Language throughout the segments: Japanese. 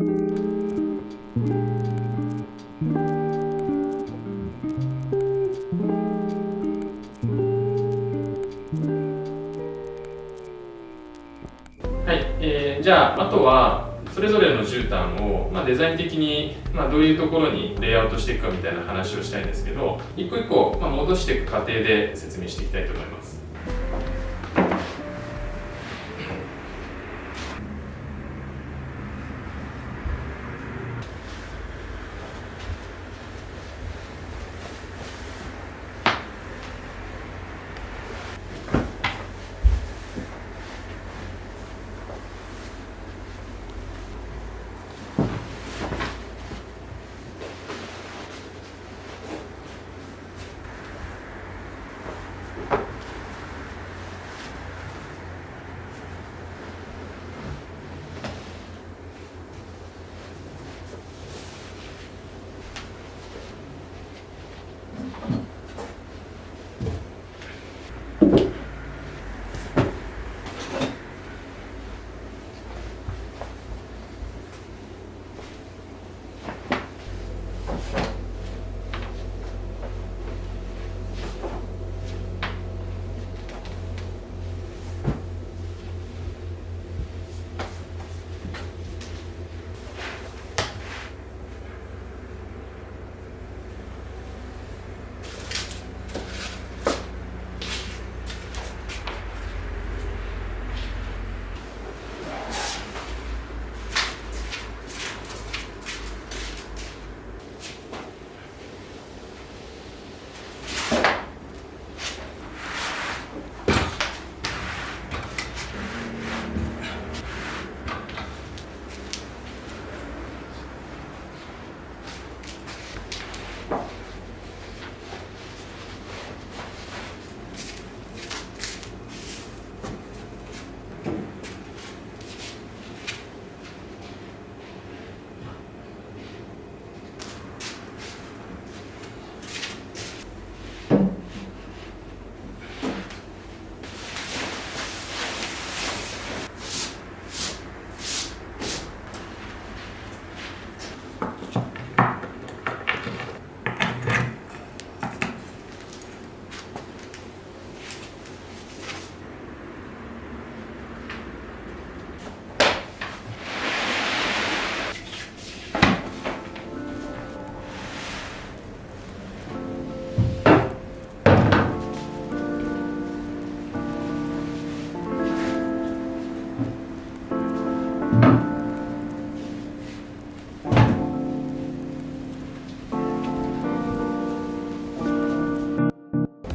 はい、じゃああとはそれぞれの絨毯を、デザイン的に、どういうところにレイアウトしていくかみたいな話をしたいんですけど、一個一個、戻していく過程で説明していきたいと思います。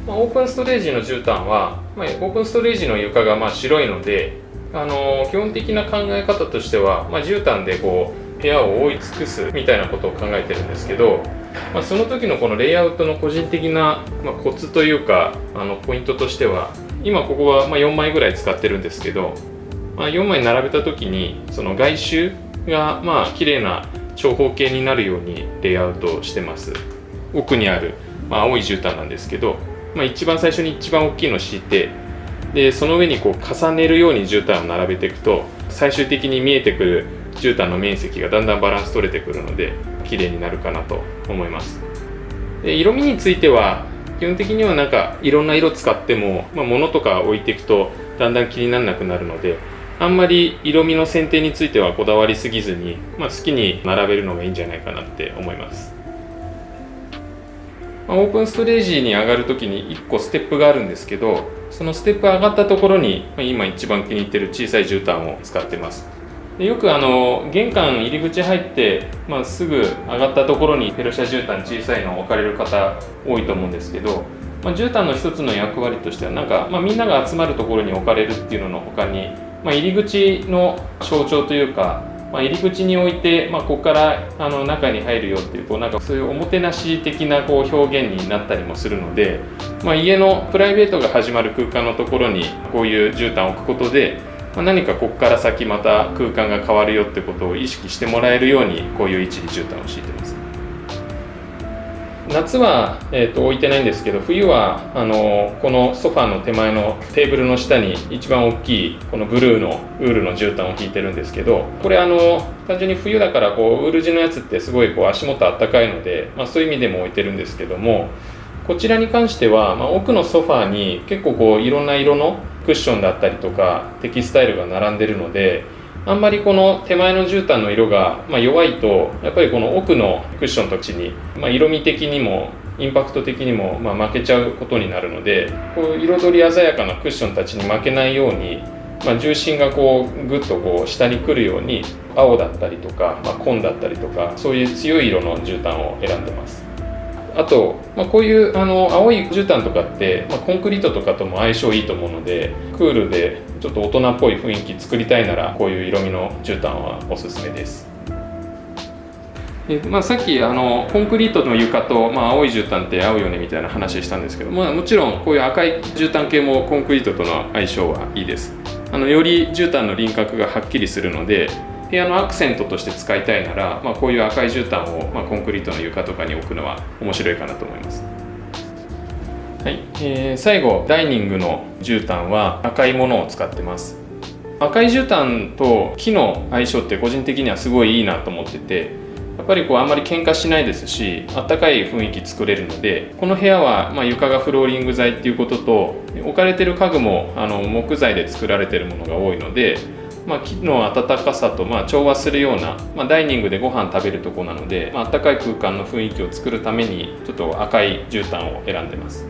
オープンストレージの絨毯は、オープンストレージの床が白いので、基本的な考え方としては、絨毯で部屋を覆い尽くすみたいなことを考えてるんですけど、その時のこのレイアウトの個人的な、コツというかポイントとしては、今ここは4枚ぐらい使ってるんですけど、4枚並べた時にその外周が綺麗な長方形になるようにレイアウトしてます。奥にある、青い絨毯なんですけど、一番最初に一番大きいのを敷いて、でその上に重ねるように絨毯を並べていくと、最終的に見えてくる絨毯の面積がだんだんバランス取れてくるので綺麗になるかなと思います。で色味については基本的にはいろんな色使っても、物とか置いていくとだんだん気にならなくなるので、あんまり色味の選定についてはこだわりすぎずに、好きに並べるのがいいんじゃないかなって思います。オープンストレージに上がるときに1個ステップがあるんですけど、そのステップ上がったところに今一番気に入ってる小さい絨毯を使ってます。でよく玄関入り口入って、すぐ上がったところにペルシャ絨毯小さいのを置かれる方多いと思うんですけど、絨毯の一つの役割としてはみんなが集まるところに置かれるっていうのの他に、入り口の象徴というか、入り口に置いて、ここから中に入るよっていうそういうおもてなし的な表現になったりもするので、家のプライベートが始まる空間のところにこういう絨毯を置くことで、何かここから先また空間が変わるよってことを意識してもらえるように、こういう位置に絨毯を敷いてます。夏は、置いてないんですけど、冬はこのソファーの手前のテーブルの下に一番大きいこのブルーのウールの絨毯を引いてるんですけど、これ単純に冬だからこうウール地のやつってすごいこう足元あったかいので、そういう意味でも置いてるんですけども、こちらに関しては、奥のソファーに結構こういろんな色のクッションだったりとかテキスタイルが並んでるので、あんまりこの手前の絨毯の色が弱いと、やっぱりこの奥のクッションたちに色味的にもインパクト的にも負けちゃうことになるので、こう彩り鮮やかなクッションたちに負けないように、重心がこうぐっとこう下に来るように青だったりとか、紺だったりとか、そういう強い色の絨毯を選んでます。あと、こういう青い絨毯とかって、コンクリートとかとも相性いいと思うので、クールでちょっと大人っぽい雰囲気作りたいなら、こういう色味の絨毯はおすすめです。さっきコンクリートの床と、青い絨毯って合うよねみたいな話したんですけど、もちろんこういう赤い絨毯系もコンクリートとの相性はいいです。より絨毯の輪郭がはっきりするので、部屋のアクセントとして使いたいなら、こういう赤い絨毯を、コンクリートの床とかに置くのは面白いかなと思います。はい、最後ダイニングの絨毯は赤いものを使ってます。赤い絨毯と木の相性って個人的にはすごいいいなと思ってて、やっぱりこうあんまり喧嘩しないですし、あったかい雰囲気作れるので、この部屋は床がフローリング材っていうことと、置かれてる家具も木材で作られてるものが多いので、木の暖かさと調和するような、ダイニングでご飯食べるとこなので、暖かい空間の雰囲気を作るためにちょっと赤い絨毯を選んでます。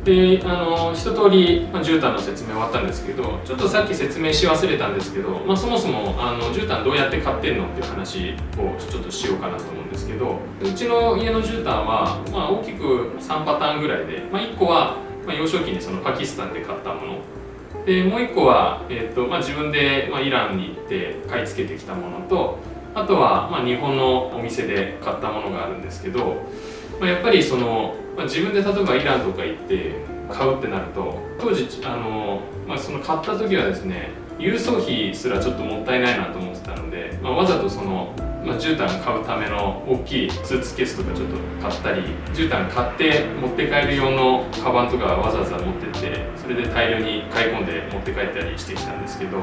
で一通り、絨毯の説明終わったんですけど、ちょっとさっき説明し忘れたんですけど、そもそも絨毯どうやって買ってんのっていう話をちょっとしようかなと思うんですけど、うちの家の絨毯は、大きく3パターンぐらいで、1個は幼少期にそのパキスタンで買ったもので、もう1個は、自分で、イランに行って買い付けてきたものと、あとは、日本のお店で買ったものがあるんですけど、やっぱりその、自分で例えばイランとか行って買うってなると、当時その買った時はですね、郵送費すらちょっともったいないなと思ってたので、わざとその絨毯買うための大きいスーツケースとかちょっと買ったり、絨毯買って持って帰る用のカバンとかわざわざ持ってって、それで大量に買い込んで持って帰ったりしてきたんですけど、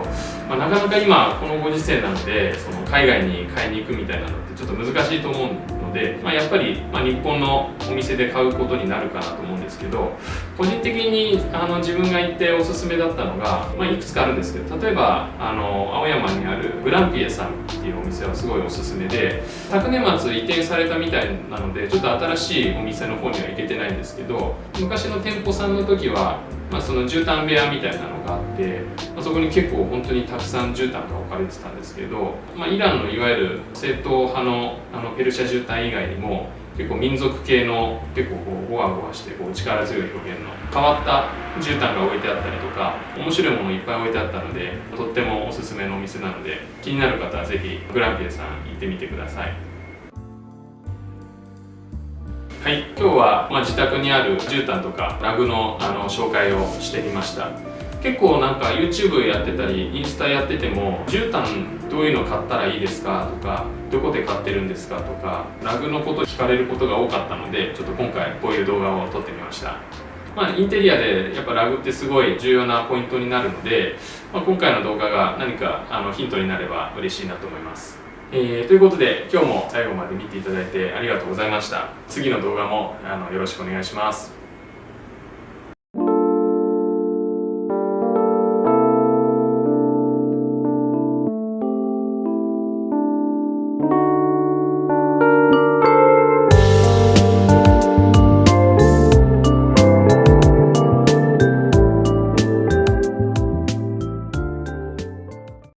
なかなか今このご時世なので、その海外に買いに行くみたいなのってちょっと難しいと思うので、やっぱり日本のお店で買うことになるかなと思うんですけど、個人的に自分が行っておすすめだったのが、いくつかあるんですけど、例えば青山にあるグランピエさんっていうお店はすごいおすすめで、昨年末移転されたみたいなのでちょっと新しいお店の方には行けてないんですけど、昔の店舗さんの時は、その絨毯部屋みたいなのがあって、そこに結構本当にたくさん絨毯が置かれてたんですけど、イランのいわゆる正統派のペルシャ絨毯以外にも結構民族系の結構こうゴワゴワしてこう力強い表現の変わった絨毯が置いてあったりとか、面白いものいっぱい置いてあったので、とってもおすすめのお店なので、気になる方はぜひグランピエさん行ってみてください。はい、今日は自宅にある絨毯とかラグの紹介をしてみました。結構なんか YouTube やってたりインスタやってても、絨毯どういうの買ったらいいですかとか、どこで買ってるんですかとか、ラグのこと聞かれることが多かったので、ちょっと今回こういう動画を撮ってみました。インテリアでやっぱラグってすごい重要なポイントになるので、今回の動画が何かヒントになれば嬉しいなと思います。ということで、今日も最後まで見ていただいてありがとうございました。次の動画もよろしくお願いします。